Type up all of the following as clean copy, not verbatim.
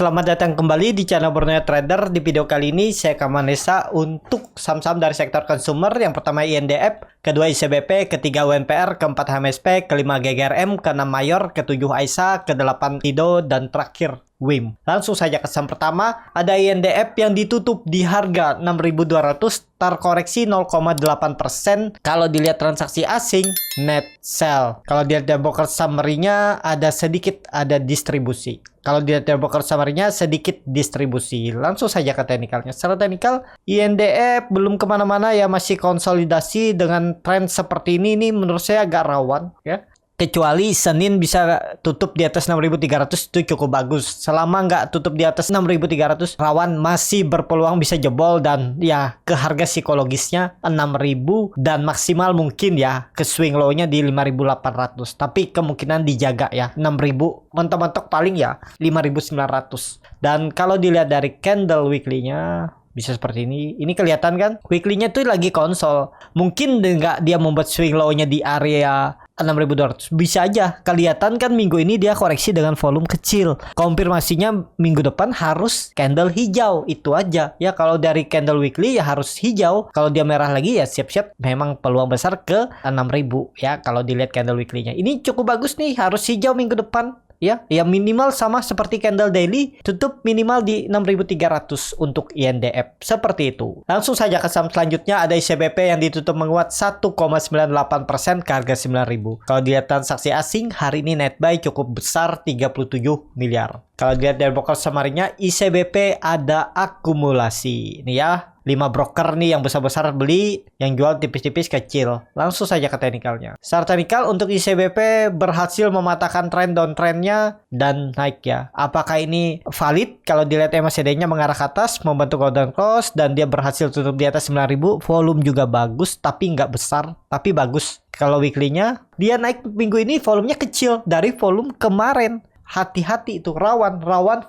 Selamat datang kembali di channel Borneo Trader. Di video kali ini saya akan menganalisa untuk saham-saham dari sektor consumer. Yang pertama INDF, kedua ICBP, ketiga UNPR, keempat HMSP, kelima GGRM, keenam Mayor, ketujuh AISA, kedelapan TIDO, dan terakhir WIM. Langsung saja ke saham pertama, ada INDF yang ditutup di harga 6.200, terkoreksi 0,8%. Kalau dilihat transaksi asing, net sell. Kalau dilihat dari broker summary-nya, ada distribusi. Kalau dilihat dari broker summary-nya, sedikit distribusi. Langsung saja ke teknikalnya. Secara teknikal, INDF belum kemana-mana ya, masih konsolidasi dengan tren seperti ini menurut saya agak rawan ya. Kecuali Senin bisa tutup di atas 6.300 itu cukup bagus. Selama nggak tutup di atas 6.300, rawan masih berpeluang bisa jebol dan ya ke harga psikologisnya 6.000 dan maksimal mungkin ya ke swing low-nya di 5.800. Tapi kemungkinan dijaga ya 6.000, mentok-mentok paling ya 5.900. Dan kalau dilihat dari candle weekly-nya bisa seperti ini. Ini kelihatan kan? Weekly-nya tuh lagi konsol. Mungkin nggak dia membuat swing low-nya di area 6.200. Bisa aja. Kelihatan kan minggu ini dia koreksi dengan volume kecil. Konfirmasinya minggu depan harus candle hijau. Itu aja. Ya kalau dari candle weekly ya harus hijau. Kalau dia merah lagi ya siap-siap memang peluang besar ke 6.000 ya kalau dilihat candle weekly-nya. Ini cukup bagus nih. Harus hijau minggu depan. Ya minimal sama seperti candle daily, tutup minimal di 6.300 untuk INDF. Seperti itu. Langsung saja ke saham selanjutnya, ada ICBP yang ditutup menguat 1,98% ke harga 9.000. Kalau dilihat transaksi asing, hari ini net buy cukup besar 37 miliar. Kalau dilihat dari broker summary-nya, ICBP ada akumulasi. Ini ya. 5 broker nih yang besar-besar beli, yang jual tipis-tipis kecil. Langsung saja ke teknikalnya. Secara teknikal untuk ICBP berhasil mematahkan tren downtrendnya dan naik ya. Apakah ini valid? Kalau dilihat MACD-nya mengarah ke atas, membentuk golden cross dan dia berhasil tutup di atas 9.000. Volume juga bagus, tapi nggak besar, tapi bagus. Kalau weekly-nya, dia naik minggu ini volumenya kecil dari volume kemarin. Hati-hati itu rawan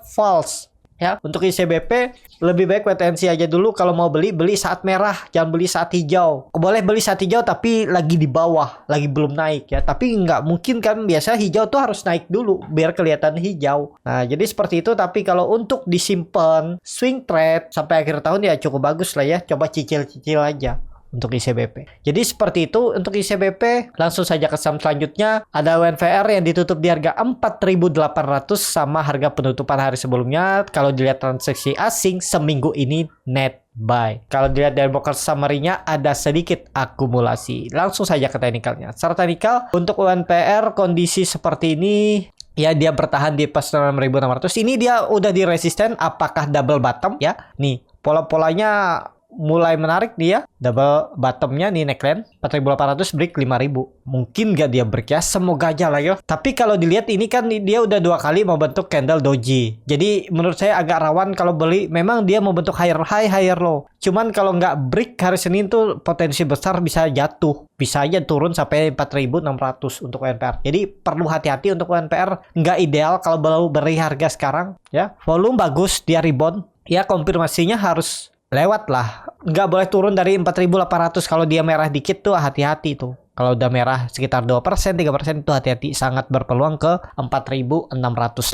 false. Ya, untuk ICBP lebih baik wait and see aja dulu. Kalau mau beli saat merah, jangan beli saat hijau. Boleh beli saat hijau tapi lagi di bawah, lagi belum naik ya. Tapi nggak mungkin kan, biasa hijau tuh harus naik dulu biar kelihatan hijau. Nah, jadi seperti itu. Tapi kalau untuk disimpan swing trade sampai akhir tahun ya cukup bagus lah ya. Coba cicil-cicil aja untuk ICBP. Jadi seperti itu untuk ICBP. Langsung saja ke saham selanjutnya. Ada UNPR yang ditutup di harga 4.800 sama harga penutupan hari sebelumnya. Kalau dilihat transaksi asing seminggu ini net buy. Kalau dilihat dari broker summary-nya ada sedikit akumulasi. Langsung saja ke teknikalnya. Secara teknikal untuk UNPR kondisi seperti ini ya, dia bertahan di pas 6.600. Ini dia udah di resisten. Apakah double bottom ya? Nih, pola-polanya mulai menarik dia. Double bottomnya nih neckline 4.800, break 5.000. Mungkin gak dia break ya, semoga aja lah yo. Tapi kalau dilihat ini kan dia udah 2 kali membentuk candle doji. Jadi menurut saya agak rawan kalau beli. Memang dia membentuk higher high, higher low. Cuman kalau nggak break hari Senin tuh potensi besar bisa jatuh. Bisa aja turun sampai 4.600 untuk UNPR. Jadi perlu hati-hati untuk UNPR. Nggak ideal kalau baru beri harga sekarang ya. Volume bagus, dia rebound. Ya konfirmasinya harus lewat lah. Nggak boleh turun dari 4.800. Kalau dia merah dikit tuh hati-hati tuh. Kalau udah merah sekitar 2%, 3% itu hati-hati. Sangat berpeluang ke 4.600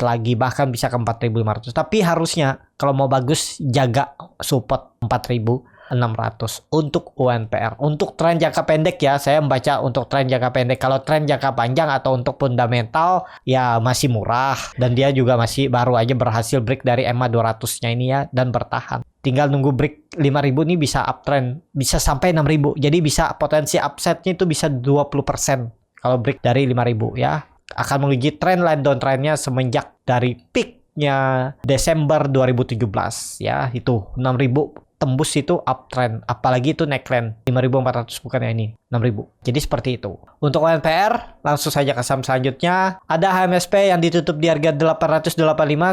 lagi. Bahkan bisa ke 4.500. Tapi harusnya kalau mau bagus jaga support 4.600 untuk UNPR. Untuk tren jangka pendek ya, saya membaca untuk tren jangka pendek. Kalau tren jangka panjang atau untuk fundamental ya masih murah. Dan dia juga masih baru aja berhasil break dari EMA 200-nya ini ya dan bertahan. Tinggal nunggu break 5.000 nih bisa uptrend, bisa sampai 6.000. Jadi bisa potensi upside-nya itu bisa 20% kalau break dari 5.000 ya. Akan menguji tren line downtrend-nya semenjak dari peak-nya Desember 2017 ya. Itu 6.000 tembus itu uptrend, apalagi itu neckline 5.400 bukan ya, ini 6.000. Jadi seperti itu. Untuk UNPR langsung saja ke saham selanjutnya. Ada HMSP yang ditutup di harga 885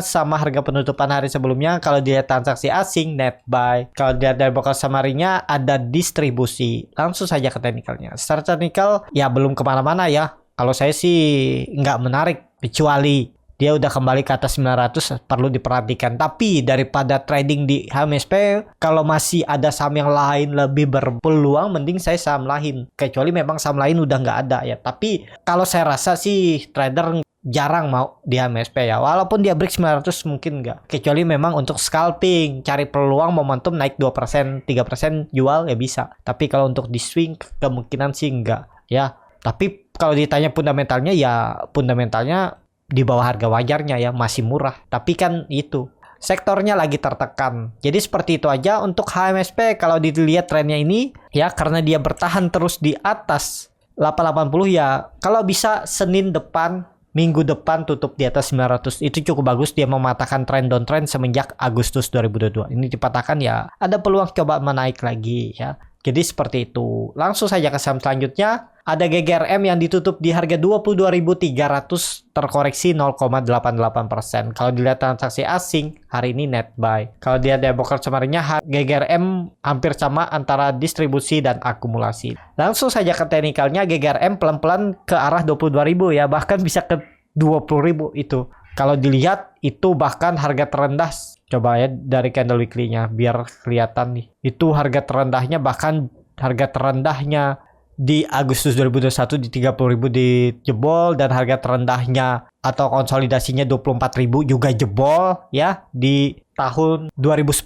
sama harga penutupan hari sebelumnya. Kalau dilihat transaksi asing net buy. Kalau dilihat dari broker summary-nya ada distribusi. Langsung saja ke teknikalnya. Secara teknikal ya belum kemana-mana ya. Kalau saya sih nggak menarik, kecuali dia udah kembali ke atas 900 perlu diperhatikan. Tapi daripada trading di HMSP, kalau masih ada saham yang lain lebih berpeluang, mending saya saham lain. Kecuali memang saham lain udah nggak ada ya. Tapi kalau saya rasa sih trader jarang mau di HMSP ya. Walaupun dia break 900 mungkin enggak. Kecuali memang untuk scalping, cari peluang momentum naik 2%, 3% jual ya bisa. Tapi kalau untuk di swing kemungkinan sih enggak ya. Tapi kalau ditanya fundamentalnya ya fundamentalnya di bawah harga wajarnya ya, masih murah. Tapi kan itu sektornya lagi tertekan. Jadi seperti itu aja untuk HMSP. Kalau dilihat trennya ini ya, karena dia bertahan terus di atas 880 ya, kalau bisa Senin depan, minggu depan tutup di atas 900 itu cukup bagus. Dia mematahkan tren downtrend semenjak Agustus 2022. Ini dipatahkan ya, ada peluang coba menaik lagi ya. Jadi seperti itu. Langsung saja ke saham selanjutnya. Ada GGRM yang ditutup di harga 22.300 terkoreksi 0,88%. Kalau dilihat transaksi asing, hari ini net buy. Kalau dilihat di broker kemarinnya, GGRM hampir sama antara distribusi dan akumulasi. Langsung saja ke teknikalnya, GGRM pelan-pelan ke arah 22.000 ya, bahkan bisa ke 20.000 itu. Kalau dilihat itu bahkan harga terendah, coba ya dari candle weekly-nya biar kelihatan nih. Itu harga terendahnya, bahkan harga terendahnya di Agustus 2021 di 30.000 dijebol, dan harga terendahnya atau konsolidasinya 24.000 juga jebol ya di tahun 2010,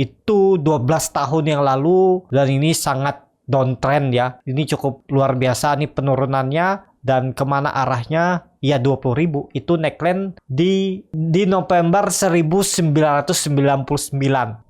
itu 12 tahun yang lalu, dan ini sangat downtrend ya. Ini cukup luar biasa nih penurunannya, dan kemana arahnya ya 20.000 itu neckline di November 1999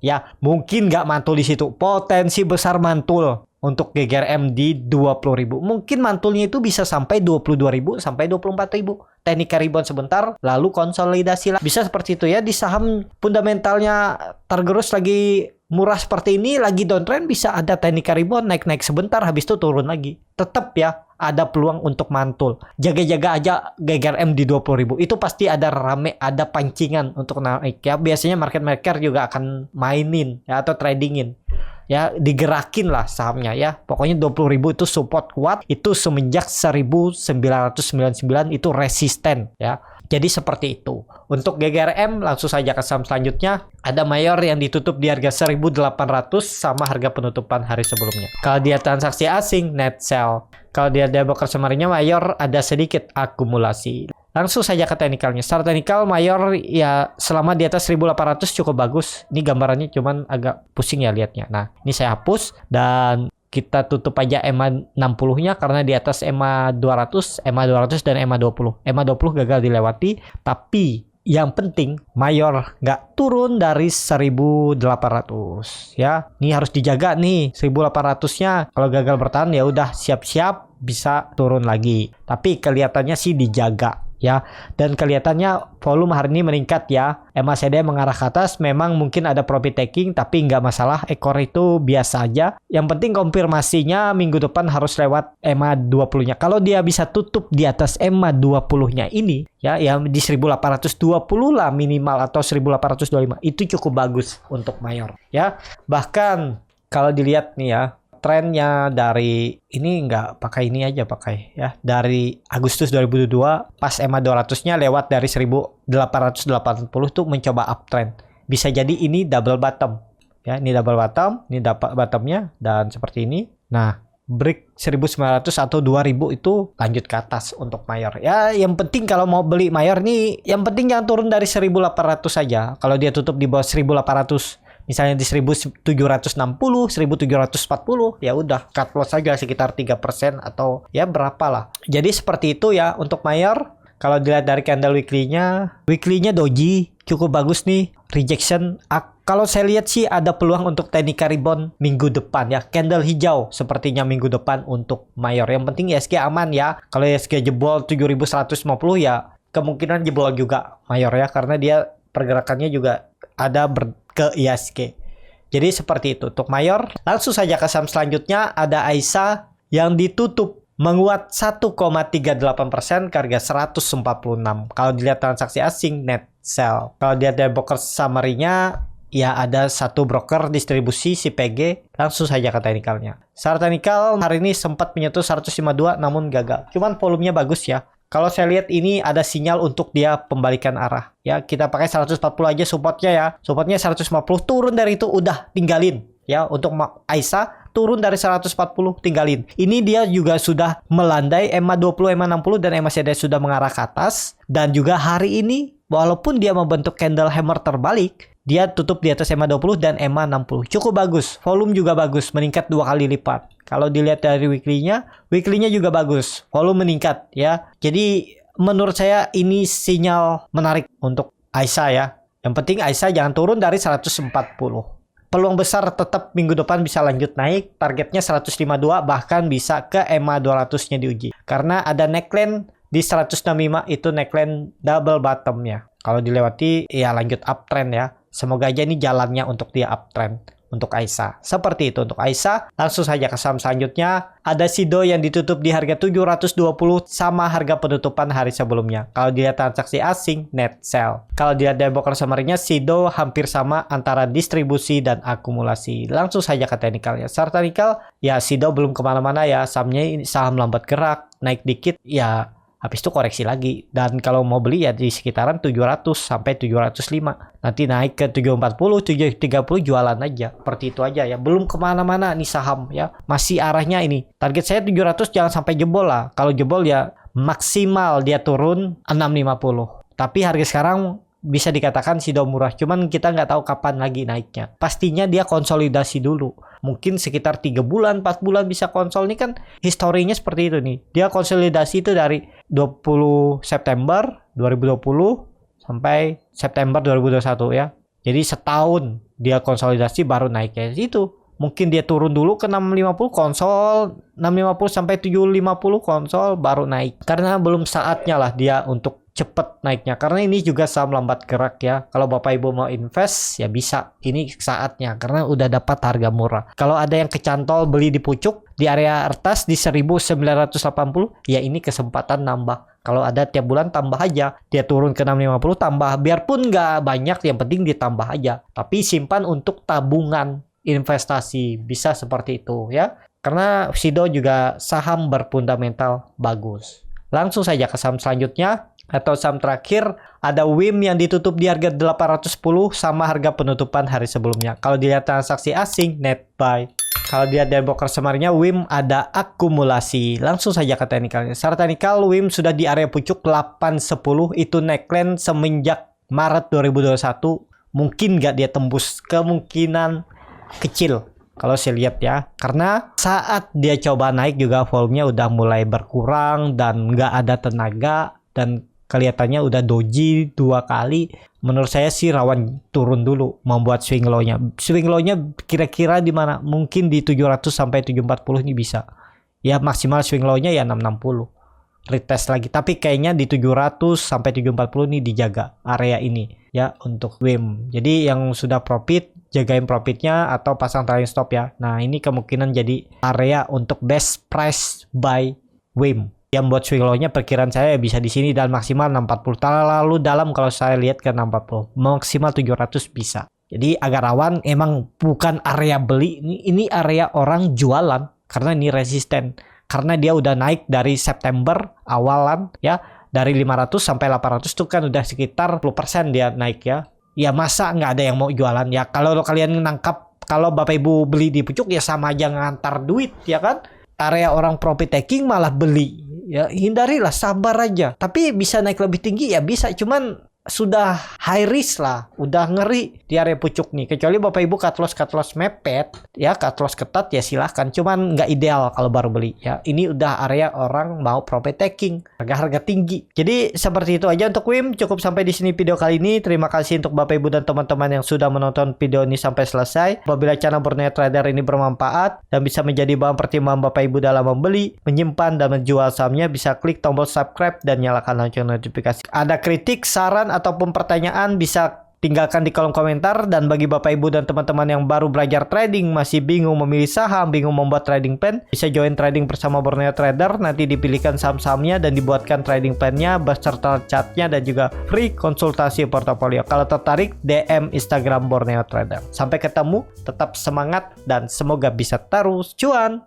ya. Mungkin nggak mantul di situ, potensi besar mantul untuk GGRM di 20.000. Mungkin mantulnya itu bisa sampai 22.000 sampai 24.000. Teknik rebound sebentar lalu konsolidasi lah. Bisa seperti itu ya. Di saham fundamentalnya tergerus lagi murah seperti ini, lagi downtrend, bisa ada teknik rebound naik-naik sebentar habis itu turun lagi. Tetap ya ada peluang untuk mantul. Jaga-jaga aja GGRM di 20.000. Itu pasti ada rame, ada pancingan untuk naik ya. Biasanya market maker juga akan mainin ya, atau tradingin. Ya, digerakin lah sahamnya ya. Pokoknya 20.000 itu support kuat. Itu semenjak 1999 itu resisten ya. Jadi seperti itu. Untuk GGRM langsung saja ke saham selanjutnya. Ada Mayor yang ditutup di harga 1.800 sama harga penutupan hari sebelumnya. Kalau dia transaksi asing, net sell. Kalau dia broker kemarinnya, Mayor ada sedikit akumulasi. Langsung saja ke teknikalnya. Secara teknikal Mayor ya selama di atas 1.800 cukup bagus. Ini gambarannya cuman agak pusing ya lihatnya. Nah, ini saya hapus dan kita tutup aja EMA 60-nya karena di atas EMA 200, EMA 200 dan EMA 20. EMA 20 gagal dilewati, tapi yang penting Mayor nggak turun dari 1.800 ya. Ini harus dijaga nih 1.800-nya. Kalau gagal bertahan ya udah siap-siap bisa turun lagi. Tapi kelihatannya sih dijaga ya, dan kelihatannya volume hari ini meningkat ya. MACD mengarah ke atas, memang mungkin ada profit taking tapi nggak masalah, ekor itu biasa aja. Yang penting konfirmasinya minggu depan harus lewat EMA 20-nya. Kalau dia bisa tutup di atas EMA 20-nya ini ya, yang di 1820 lah minimal atau 1825, itu cukup bagus untuk Mayor ya. Bahkan kalau dilihat nih ya, trennya dari ini nggak pakai ini aja, pakai ya dari Agustus 2022 pas EMA 200-nya lewat dari 1880 tuh mencoba uptrend. Bisa jadi ini double bottom ya, ini double bottom, ini dapat bottomnya dan seperti ini. Nah, break 1.900 atau 2.000 itu lanjut ke atas untuk Mayor ya. Yang penting kalau mau beli Mayor nih, yang penting jangan turun dari 1.800 saja. Kalau dia tutup di bawah 1.800, misalnya di 1.760, 1.740, ya udah cut loss saja sekitar 3% atau ya berapa lah. Jadi seperti itu ya untuk Mayor. Kalau dilihat dari candle weekly-nya doji cukup bagus nih, rejection. Kalau saya lihat sih ada peluang untuk teknik rebound minggu depan ya. Candle hijau sepertinya minggu depan untuk Mayor. Yang penting ISG aman ya. Kalau ISG jebol 7.150 ya kemungkinan jebol juga Mayor ya, karena dia pergerakannya juga ada ke ISG. Jadi seperti itu untuk Mayor. Langsung saja ke saham selanjutnya. Ada Aisyah yang ditutup menguat 1,38% ke harga 146. Kalau dilihat transaksi asing, net sell. Kalau dilihat dari broker summary-nya, ya ada satu broker distribusi si PG. Langsung saja ke teknikalnya. Secara teknikal hari ini sempat menyentuh 152 namun gagal. Cuman volumenya bagus ya. Kalau saya lihat ini ada sinyal untuk dia pembalikan arah. Ya, kita pakai 140 aja supportnya ya. Supportnya 150, turun dari itu udah tinggalin. Ya, untuk Aisyah turun dari 140, tinggalin. Ini dia juga sudah melandai EMA 20, EMA 60 dan MACD sudah mengarah ke atas. Dan juga hari ini walaupun dia membentuk candle hammer terbalik, dia tutup di atas EMA 20 dan EMA 60. Cukup bagus. Volume juga bagus, meningkat 2 kali lipat. Kalau dilihat dari weekly-nya juga bagus. Volume meningkat ya. Jadi menurut saya ini sinyal menarik untuk AISA ya. Yang penting AISA jangan turun dari 140. Peluang besar tetap minggu depan bisa lanjut naik. Targetnya 152, bahkan bisa ke EMA 200-nya diuji. Karena ada neckline di 165, itu neckline double bottom-nya. Kalau dilewati ya lanjut uptrend ya. Semoga aja ini jalannya untuk dia uptrend untuk AISA. Seperti itu untuk AISA. Langsung saja ke saham selanjutnya. Ada Sido yang ditutup di harga 720 sama harga penutupan hari sebelumnya. Kalau dilihat transaksi asing, net sell. Kalau dilihat dari broker summary-nya, Sido hampir sama antara distribusi dan akumulasi. Langsung saja ke teknikalnya. Secara teknikal, ya Sido belum kemana-mana ya. Sahamnya ini saham lambat gerak, naik dikit, ya habis itu koreksi lagi. Dan kalau mau beli ya di sekitaran 700 sampai 705. Nanti naik ke 740, 730 jualan aja. Seperti itu aja ya. Belum kemana-mana nih saham ya. Masih arahnya ini. Target saya 700 jangan sampai jebol lah. Kalau jebol ya maksimal dia turun 650. Tapi harga sekarang bisa dikatakan Sido murah. Cuman kita nggak tahu kapan lagi naiknya. Pastinya dia konsolidasi dulu. Mungkin sekitar 3 bulan, 4 bulan bisa konsol. Ini kan historinya seperti itu nih. Dia konsolidasi itu dari 20 September 2020 sampai September 2021 ya. Jadi setahun dia konsolidasi baru naik kayak itu. Mungkin dia turun dulu ke 650 konsol, 650 sampai 750 konsol baru naik. Karena belum saatnya lah dia untuk cepet naiknya. Karena ini juga saham lambat gerak ya. Kalau Bapak Ibu mau invest ya bisa. Ini saatnya karena udah dapat harga murah. Kalau ada yang kecantol beli di pucuk di area atas di 1980 ya ini kesempatan nambah. Kalau ada tiap bulan tambah aja. Dia turun ke 650 tambah. Biarpun nggak banyak yang penting ditambah aja. Tapi simpan untuk tabungan investasi, bisa seperti itu ya. Karena Sido juga saham berfundamental bagus. Langsung saja ke saham selanjutnya atau saham terakhir, ada WIM yang ditutup di harga 810 sama harga penutupan hari sebelumnya. Kalau dilihat transaksi asing, net buy. Kalau dilihat dari broker summary-nya, WIM ada akumulasi. Langsung saja ke teknikalnya. Secara teknikal, WIM sudah di area pucuk 810, itu neckline semenjak Maret 2021. Mungkin nggak dia tembus, kemungkinan kecil kalau saya lihat ya, karena saat dia coba naik juga volumenya udah mulai berkurang dan nggak ada tenaga dan kelihatannya udah doji 2 kali. Menurut saya sih rawan turun dulu, membuat swing low-nya. Swing low-nya kira-kira di mana? Mungkin di 700 sampai 740 ini bisa. Ya maksimal swing low-nya ya 660. Retest lagi, tapi kayaknya di 700 sampai 740 ini dijaga area ini ya untuk WIM. Jadi yang sudah profit jagain profitnya atau pasang trailing stop ya. Nah ini kemungkinan jadi area untuk best price buy WIM. Yang buat swing low-nya perkiraan saya bisa di sini dan maksimal 640. Terlalu dalam kalau saya lihat ke 640. Maksimal 700 bisa. Jadi agak rawan, emang bukan area beli, ini area orang jualan karena ini resisten. Karena dia udah naik dari September awalan ya, dari 500 sampai 800 itu kan udah sekitar 10% dia naik ya. Ya masa nggak ada yang mau jualan ya. Kalau kalian nangkap, kalau Bapak Ibu beli di pucuk ya sama aja ngantar duit ya kan. Area orang profit taking malah beli. Ya hindarilah, sabar aja. Tapi bisa naik lebih tinggi ya bisa, cuman sudah high risk lah, udah ngeri di area pucuk nih. Kecuali Bapak Ibu cut loss mepet ya, cut loss ketat ya silahkan, cuman nggak ideal kalau baru beli ya. Ini udah area orang mau profit taking, harga tinggi. Jadi seperti itu aja untuk WIM. Cukup sampai di sini video kali ini. Terima kasih untuk Bapak Ibu dan teman-teman yang sudah menonton video ini sampai selesai. Apabila channel Borneo Trader ini bermanfaat dan bisa menjadi bahan pertimbangan Bapak Ibu dalam membeli, menyimpan dan menjual sahamnya, bisa klik tombol subscribe dan nyalakan lonceng notifikasi. Ada kritik, saran ataupun pertanyaan bisa tinggalkan di kolom komentar. Dan bagi Bapak Ibu dan teman-teman yang baru belajar trading, masih bingung memilih saham, bingung membuat trading plan, bisa join trading bersama Borneo Trader. Nanti dipilihkan saham-sahamnya dan dibuatkan trading plan-nya beserta chartnya dan juga free konsultasi portofolio. Kalau tertarik, DM Instagram Borneo Trader. Sampai ketemu, tetap semangat dan semoga bisa terus cuan.